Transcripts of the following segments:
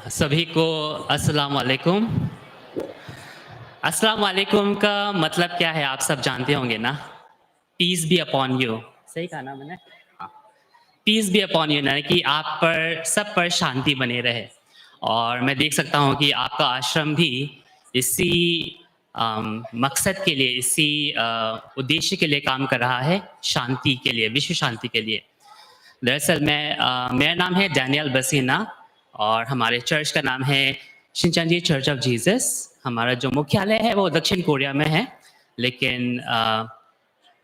सभी को अस्सलाम वालेकुम। अस्सलाम वालेकुम का मतलब क्या है आप सब जानते होंगे ना? Peace be upon you. सही कहा ना मैंने? हाँ। पीस बी अपॉन यू ना कि आप पर सब पर शांति बनी रहे। और मैं देख सकता हूँ कि आपका आश्रम भी इसी मकसद के लिए, इसी उद्देश्य के लिए काम कर रहा है, शांति के लिए, विश्व शांति के लिए। दरअसल मेरा नाम है डैनियल बसीना और हमारे चर्च का नाम है शिनचेंजी चर्च ऑफ जीसस। हमारा जो मुख्यालय है वो दक्षिण कोरिया में है, लेकिन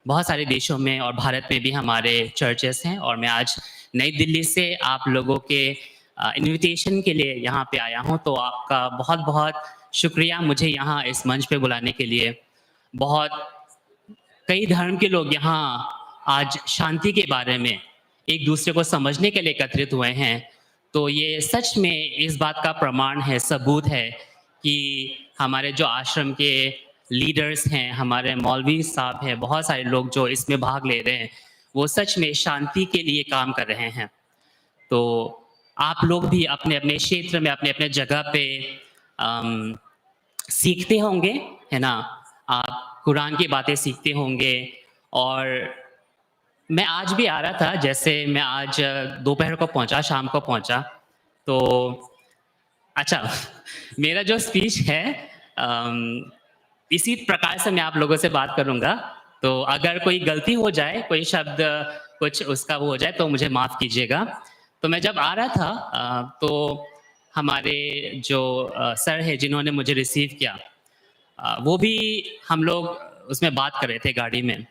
बहुत सारे देशों में और भारत में भी हमारे चर्चेस हैं और मैं आज नई दिल्ली से आप लोगों के इनविटेशन के लिए यहाँ पे आया हूँ, तो आपका बहुत-बहुत शुक्रिया मुझे यहाँ इस मंच पे बुलाने के लिए। बहुत कई धर्म के लोग यहाँ आज शांति के बारे में एक दूसरे को समझने के लिए एकत्रित हुए हैं। तो ये सच में इस बात का प्रमाण है, सबूत है कि हमारे जो आश्रम के लीडर्स हैं, हमारे मौलवी साहब हैं, बहुत सारे लोग जो इसमें भाग ले रहे हैं, वो सच में शांति के लिए काम कर रहे हैं। तो आप लोग भी अपने-अपने क्षेत्र में, अपने-अपने जगह पे अम, सीखते होंगे, है ना? आप कुरान की बातें सीखते होंगे और मैं आज भी आ रहा था, जैसे मैं आज दोपहर को पहुँचा, शाम को पहुँचा, तो अच्छा मेरा जो स्पीच है अम, इसी प्रकार से मैं आप लोगों से बात करूँगा, तो अगर कोई गलती हो जाए, कोई शब्द कुछ उसका वो हो जाए, तो मुझे माफ़ कीजिएगा। तो मैं जब आ रहा था तो हमारे जो सर हैं, जिन्होंने मुझे रिसीव किया वो भी हम लोग उसमें बात कर रहे थे गाड़ी में।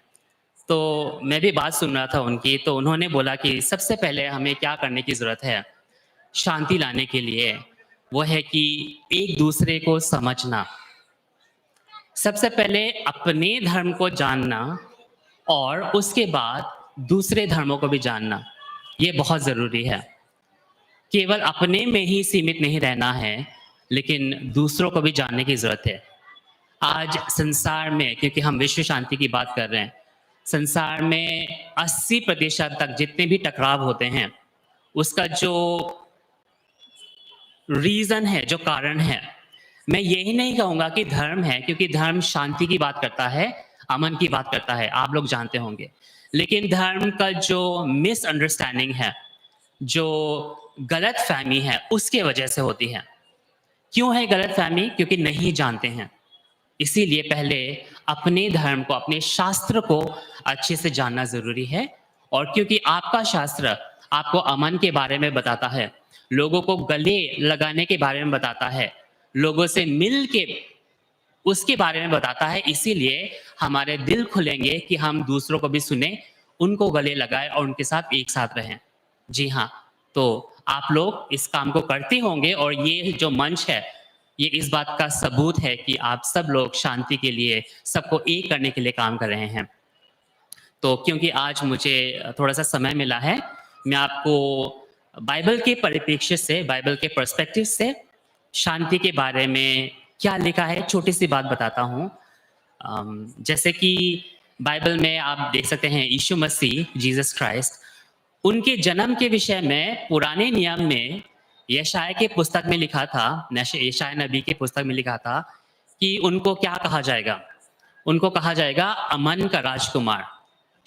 तो मैं भी बात सुन रहा था उनकी, तो उन्होंने बोला कि सबसे पहले हमें क्या करने की ज़रूरत है, शांति लाने के लिए, वो है कि एक-दूसरे को समझना। सबसे पहले अपने धर्म को जानना और उसके बाद दूसरे धर्मों को भी जानना, ये बहुत ज़रूरी है। केवल अपने में ही सीमित नहीं रहना है, लेकिन दूसरों को भी जानने की ज़रूरत है। आज संसार में, क्योंकि हम विश्व शांति की बात कर रहे हैं, संसार में 80% तक जितने भी टकराव होते हैं, उसका जो रीज़न है, जो कारण है, मैं यही नहीं कहूँगा कि धर्म है, क्योंकि धर्म शांति की बात करता है, अमन की बात करता है, आप लोग जानते होंगे। लेकिन धर्म का जो मिसअंडरस्टैंडिंग है, जो गलतफ़हमी है, उसके वजह से होती है। क्यों है गलतफ़हमी? क्योंकि नहीं जानते हैं। इसीलिए पहले अपने धर्म को, अपने शास्त्र को अच्छे से जानना ज़रूरी है और क्योंकि आपका शास्त्र आपको अमन के बारे में बताता है, लोगों को गले लगाने के बारे में बताता है, लोगों से मिल के उसके बारे में बताता है, इसीलिए हमारे दिल खुलेंगे कि हम दूसरों को भी सुनें, उनको गले लगाएँ और उनके साथ एक साथ रहें। जी हाँ, तो आप लोग इस काम को करते होंगे और ये जो मंच है, ये इस बात का सबूत है कि आप सब लोग शांति के लिए, सबको एक करने के लिए काम कर रहे हैं। तो क्योंकि आज मुझे थोड़ा-सा समय मिला है, मैं आपको बाइबल के परिप्रेक्ष्य से, बाइबल के पर्सपेक्टिव से शांति के बारे में क्या लिखा है, छोटी-सी बात बताता हूँ। जैसे कि बाइबल में आप देख सकते हैं यीशु मसीह, जीसस क्राइस्ट, उनके जन्म के विषय में पुराने नियम में यशायाह के पुस्तक में लिखा था, यशायाह नबी के पुस्तक में लिखा था कि उनको क्या कहा जाएगा? उनको कहा जाएगा अमन का राजकुमार,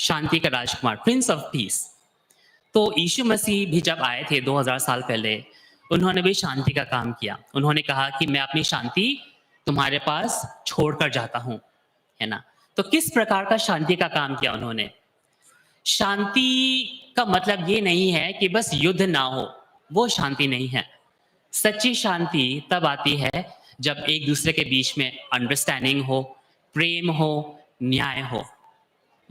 शांति का राजकुमार, प्रिंस ऑफ पीस। तो यीशु मसीह भी जब आए थे 2000 साल पहले, उन्होंने भी शांति का काम किया। उन्होंने कहा कि मैं अपनी शांति तुम्हारे पास छोड़कर जाता हूँ, है ना? तो किस प्रकार का शांति का काम किया उन्होंने? शांति का मतलब ये नहीं है कि बस युद्ध ना हो, वो शांति नहीं है। सच्ची शांति तब आती है जब एक दूसरे के बीच में अंडरस्टैंडिंग हो, प्रेम हो, न्याय हो।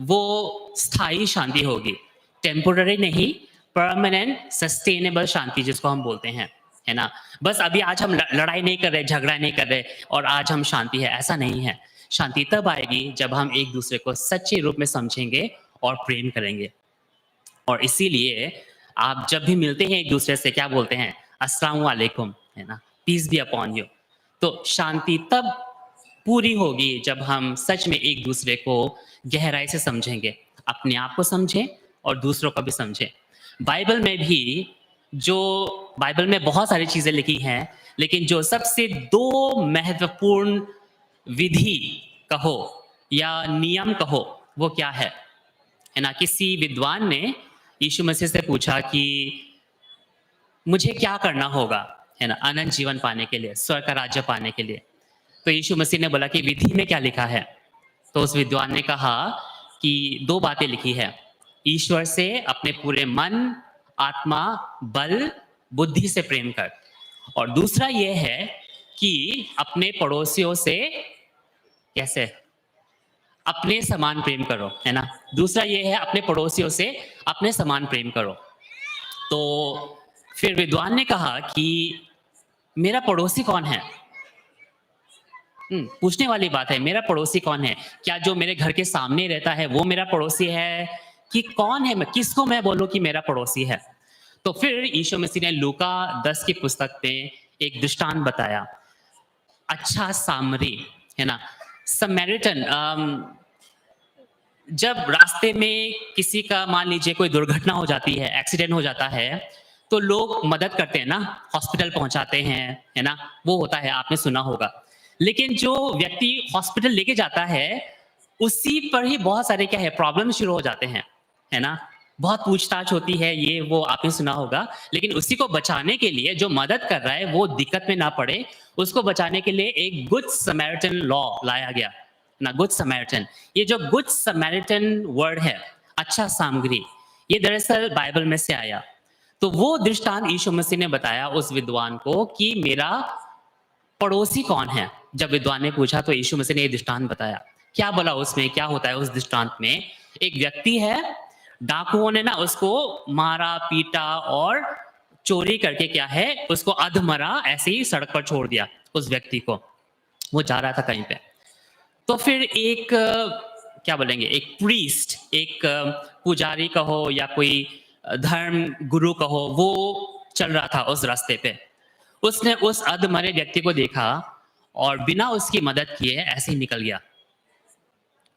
वो स्थायी शांति होगी, टेम्पोररी नहीं, परमानेंट सस्टेनेबल शांति जिसको हम बोलते हैं, है ना? बस अभी आज हम लड़ाई नहीं कर रहे, झगड़ा नहीं कर रहे और आज हम शांति है, ऐसा नहीं है। शांति तब आएगी जब हम एक दूसरे को सच्चे रूप में समझेंगे और प्रेम करेंगे। और इसीलिए आप जब भी मिलते हैं एक-दूसरे से क्या बोलते हैं? अस्सलाम वालेकुम, है ना? Peace be upon you. तो शांति तब पूरी होगी जब हम सच में एक-दूसरे को गहराई से समझेंगे। अपने आप को समझें और दूसरों को भी समझें। बाइबल में भी जो बाइबल में बहुत सारी चीज़ें लिखी हैं, लेकिन जो सबसे 2 महत्वपूर्ण विधि कहो या नियम कहो, वो क्या है ना? किसी विद्वान ने यीशु मसीह से पूछा कि मुझे क्या करना होगा, है ना? अनंत जीवन पाने के लिए, स्वर्ग का राज्य पाने के लिए। तो यीशु मसीह ने बोला कि विधि में क्या लिखा है? तो उस विद्वान ने कहा कि 2 बातें लिखी है। ईश्वर से अपने पूरे मन, आत्मा, बल, बुद्धि से प्रेम कर। और दूसरा ये है कि अपने पड़ोसियों से कैसे? अपने समान प्रेम करो, है ना? दूसरा ये है अपने पड़ोसियों से अपने समान प्रेम करो। तो फिर विद्वान ने कहा कि मेरा पड़ोसी कौन है? पूछने वाली बात है, मेरा पड़ोसी कौन है? क्या जो मेरे घर के सामने रहता है वो मेरा पड़ोसी है? कि कौन है, मैं किसको मैं बोलूँ कि मेरा पड़ोसी है? तो फिर यीशु मसीह ने लूका 10 की पुस्तक में एक दृष्टांत बताया। अच्छा सामरी, है ना? समैरिटन जब रास्ते में किसी का मान लीजिए कोई दुर्घटना हो जाती है, एक्सीडेंट हो जाता है, तो लोग मदद करते हैं ना, हॉस्पिटल पहुँचाते हैं, है ना? वो होता है, आपने सुना होगा। लेकिन जो व्यक्ति हॉस्पिटल लेके जाता है, उसी पर ही बहुत सारे क्या है प्रॉब्लम शुरू हो जाते हैं, है ना? बहुत पूछताछ होती है, ये वो आपने सुना होगा। लेकिन उसी को बचाने के लिए जो मदद कर रहा है, वो दिक्कत में ना पड़े, उसको बचाने के लिए एक गुड समैरिटन लॉ लाया गया। ना गुड समैरिटन, ये जो गुड समैरिटन वर्ड है, अच्छा सामग्री, ये दरअसल बाइबल में से आया। तो वो दृष्टांत यीशु मसीह ने बताया उस विद्वान को कि मेरा पड़ोसी कौन है? जब विद्वान ने पूछा तो यीशु मसीह ने ये दृष्टांत बताया। क्या बोला उसमें, क्या होता है उस दृष्टांत में? एक व्यक्ति है, डाकुओं ने ना उसको मारा, पीटा और चोरी करके क्या है, उसको अधमरा ऐसे ही सड़क पर छोड़ दिया उस व्यक्ति को। वो जा रहा था कहीं पे। तो फिर एक क्या बोलेंगे, एक प्रीस्ट, एक पुजारी कहो या कोई धर्म गुरु कहो, वो चल रहा था उस रास्ते पे। उसने उस अधमरे व्यक्ति को देखा और बिना उसकी मदद किए ऐसे ही निकल गया।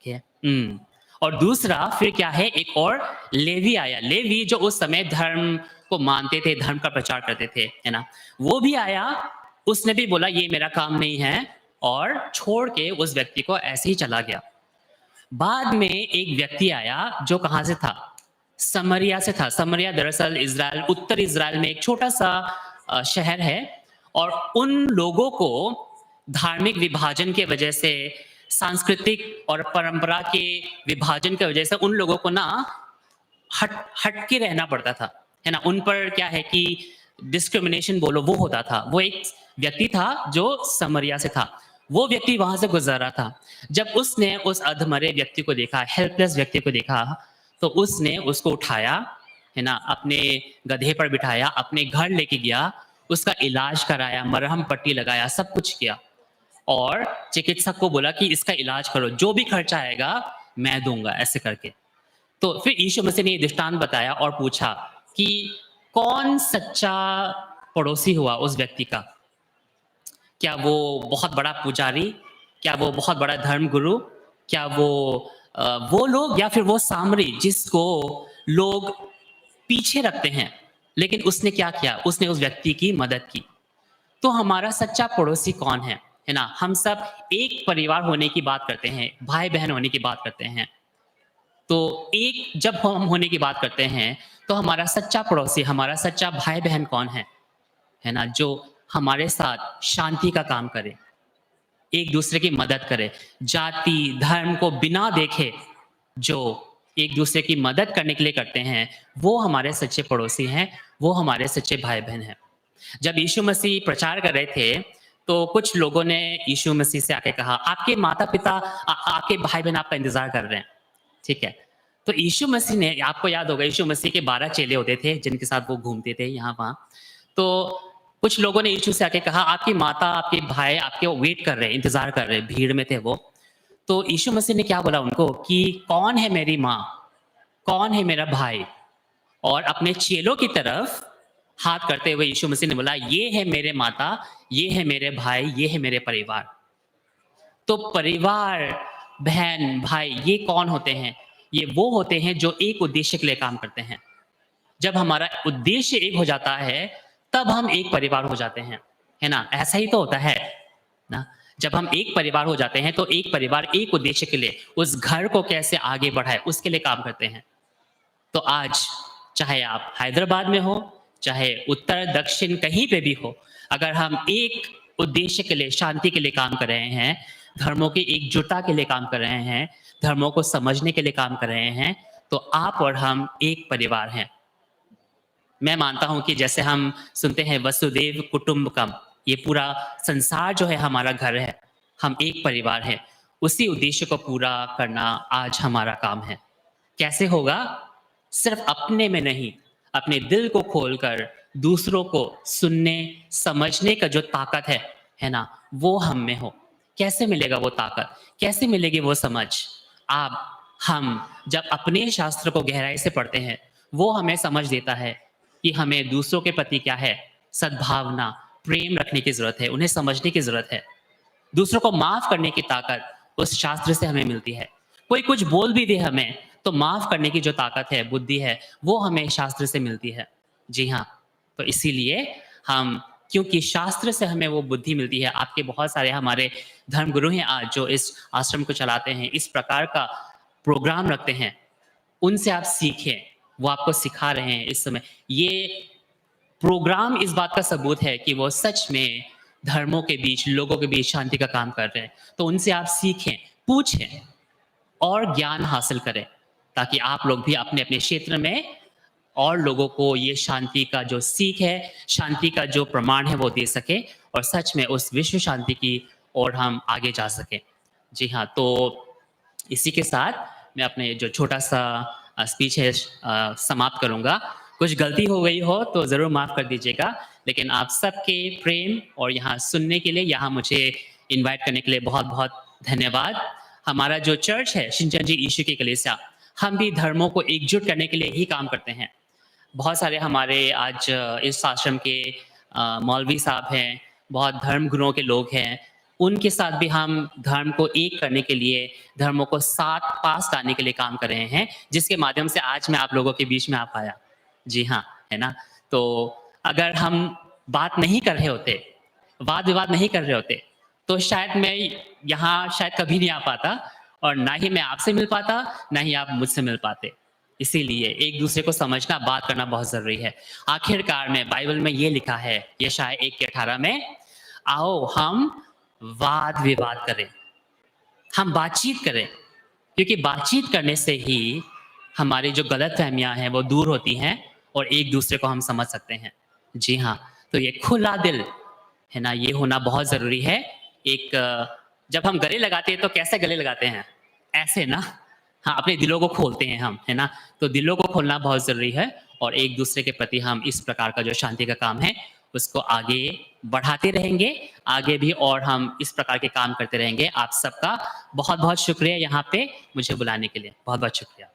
ठीक है? और दूसरा फिर क्या है, एक और लेवी आया। लेवी जो उस समय धर्म को मानते थे, धर्म का प्रचार करते थे, है ना? वो भी आया, उसने भी बोला ये मेरा काम नहीं है और छोड़ के उस व्यक्ति को ऐसे ही चला गया। बाद में एक व्यक्ति आया जो कहाँ से था? समरिया से था। समरिया दरअसल इज़राइल, उत्तर इज़राइल में एक छोटा-सा शहर है और उन लोगों को धार्मिक विभाजन के वजह से, सांस्कृतिक और परंपरा के विभाजन की वजह से उन लोगों को ना हट हट के रहना पड़ता था, है ना? उन पर क्या है कि डिस्क्रिमिनेशन बोलो वो होता था। वो एक व्यक्ति था जो समरिया से था। वो व्यक्ति वहाँ से गुज़र रहा था। जब उसने उस अधमरे व्यक्ति को देखा, हेल्पलेस व्यक्ति को देखा, तो उसने उसको उठाया, है ना? अपने गधे पर बिठाया, अपने घर लेके गया, उसका इलाज कराया, मरहम पट्टी लगाया, सब कुछ किया और चिकित्सक को बोला कि इसका इलाज करो, जो भी खर्चा आएगा मैं दूँगा, ऐसे करके। तो फिर यीशु मसीह ने ये दृष्टांत बताया और पूछा कि कौन सच्चा पड़ोसी हुआ उस व्यक्ति का? क्या वो बहुत बड़ा पुजारी? क्या वो बहुत बड़ा धर्मगुरु? क्या वो लोग या फिर वो सामरी जिसको लोग पीछे रखते हैं? लेकिन उसने क्या किया? उसने उस व्यक्ति की मदद की। तो हमारा सच्चा पड़ोसी कौन है ना? हम सब एक परिवार होने की बात करते हैं, भाई-बहन होने की बात करते हैं। तो एक जब हम होने की बात करते हैं, तो हमारा सच्चा पड़ोसी, हमारा सच्चा भाई-बहन कौन है ना? जो हमारे साथ शांति का काम करे, एक-दूसरे की मदद करे, जाति, धर्म को बिना देखे जो एक-दूसरे की मदद करने के लिए करते हैं, वो हमारे सच्चे पड़ोसी हैं, वो हमारे सच्चे भाई-बहन हैं। जब यीशु मसीह प्रचार कर रहे थे, तो कुछ लोगों ने यीशु मसीह से आके कहा, "आपके माता-पिता आपके भाई-बहन आपका इंतज़ार कर रहे हैं।" ठीक है? तो यीशु मसीह ने, आपको याद होगा यीशु मसीह के 12 चेले होते थे, जिनके साथ वो घूमते थे यहाँ-वहाँ। तो कुछ लोगों ने यीशु से आके कहा, "आपकी माता, आपके भाई आपके वेट कर रहे हैं, इंतज़ार कर रहे हैं।" भीड़ में थे वो। तो यीशु मसीह ने क्या बोला उनको कि, "कौन है मेरी माँ? कौन है मेरा भाई?" और अपने चेलों की तरफ हाथ करते हुए यीशु मसीह ने बोला, "ये है मेरे माता, ये है मेरे भाई, ये है मेरे परिवार।" तो परिवार, बहन, भाई ये कौन होते हैं? ये वो होते हैं जो एक उद्देश्य के लिए काम करते हैं। जब हमारा उद्देश्य एक हो जाता है, तब हम एक परिवार हो जाते हैं, है ना? ऐसा ही तो होता है ना? जब हम एक परिवार हो जाते हैं, तो एक परिवार एक उद्देश्य के लिए उस घर को कैसे आगे बढ़ाए, उसके लिए काम करते हैं। तो आज चाहे आप हैदराबाद में हो, चाहे उत्तर, दक्षिण कहीं पे भी हो, अगर हम एक उद्देश्य के लिए, शांति के लिए काम कर रहे हैं, धर्मों की एकजुटता के लिए काम कर रहे हैं, धर्मों को समझने के लिए काम कर रहे हैं, तो आप और हम एक परिवार हैं। मैं मानता हूँ कि जैसे हम सुनते हैं वसुदेव कुटुंबकम, ये पूरा संसार जो है हमारा घर है, हम एक परिवार हैं। उसी उद्देश्य को पूरा करना आज हमारा काम है। कैसे होगा? सिर्फ अपने में नहीं, अपने दिल को खोलकर दूसरों को सुनने, समझने का जो ताकत है ना? वो हम में हो। कैसे मिलेगा वो ताकत? कैसे मिलेगी वो समझ? हम जब अपने शास्त्र को गहराई से पढ़ते हैं, वो हमें समझ देता है कि हमें दूसरों के प्रति क्या है? सद्भावना, प्रेम रखने की ज़रूरत है, उन्हें समझने की ज़रूरत है। दूसरों को माफ़ करने की ताकत उस शास्त्र से हमें मिलती है। कोई कुछ बोल भी दे हमें, तो माफ़ करने की जो ताकत है, बुद्धि है, वो हमें शास्त्र से मिलती है। जी हाँ, तो इसीलिए हम, क्योंकि शास्त्र से हमें वो बुद्धि मिलती है, आपके बहुत सारे हमारे धर्मगुरु हैं आज जो इस आश्रम को चलाते हैं, इस प्रकार का प्रोग्राम रखते हैं, उनसे आप सीखें, वो आपको सिखा रहे हैं इस समय। ये प्रोग्राम इस बात का सबूत है कि वो सच में धर्मों के बीच, लोगों के बीच शांति का काम कर रहे हैं। तो उनसे आप सीखें, पूछें और ज्ञान हासिल करें, ताकि आप लोग भी अपने-अपने क्षेत्र में और लोगों को ये शांति का जो सीख है, शांति का जो प्रमाण है, वो दे सकें और सच में उस विश्व शांति की ओर हम आगे जा सकें। जी हाँ, तो इसी के साथ मैं अपने जो छोटा-सा स्पीच है समाप्त करूँगा। कुछ गलती हो गई हो तो ज़रूर माफ़ कर दीजिएगा, लेकिन आप सबके प्रेम और यहाँ सुनने के लिए, यहाँ मुझे इनवाइट करने के लिए बहुत-बहुत धन्यवाद। हमारा जो चर्च है, शिनचेंजी यीशु की कलीसिया, हम भी धर्मों को एकजुट करने के लिए ही काम करते हैं। बहुत सारे हमारे आज इस आश्रम के मौलवी साहब हैं, बहुत धर्म गुरुओं के लोग हैं, उनके साथ भी हम धर्म को एक करने के लिए, धर्मों को साथ पास लाने के लिए काम कर रहे हैं, जिसके माध्यम से आज मैं आप लोगों के बीच में आ पाया। जी हाँ, है ना? तो अगर हम बात नहीं कर रहे होते, वाद-विवाद नहीं कर रहे होते, तो शायद मैं यहाँ शायद कभी नहीं आ पाता और ना ही मैं आपसे मिल पाता, ना ही आप मुझसे मिल पाते। इसीलिए एक-दूसरे को समझना, बात करना बहुत ज़रूरी है। आखिरकार में बाइबल में ये लिखा है, यशायाह 1 के 18 में, आओ हम वाद-विवाद करें, हम बातचीत करें, क्योंकि बातचीत करने से ही हमारी जो गलतफ़हमियाँ हैं, वो दूर होती हैं और एक-दूसरे को हम समझ सकते हैं। जी हाँ, तो ये खुला दिल, है ना, ये होना बहुत ज़रूरी है। एक जब हम गले लगाते हैं, तो कैसे गले लगाते हैं? ऐसे ना? हाँ, अपने दिलों को खोलते हैं हम, है ना? तो दिलों को खोलना बहुत ज़रूरी है और एक-दूसरे के प्रति हम इस प्रकार का जो शांति का काम है, उसको आगे बढ़ाते रहेंगे, आगे भी और हम इस प्रकार के काम करते रहेंगे। आप सबका बहुत-बहुत शुक्रिया यहाँ पे मुझे बुलाने के लिए। बहुत-बहुत शुक्रिया।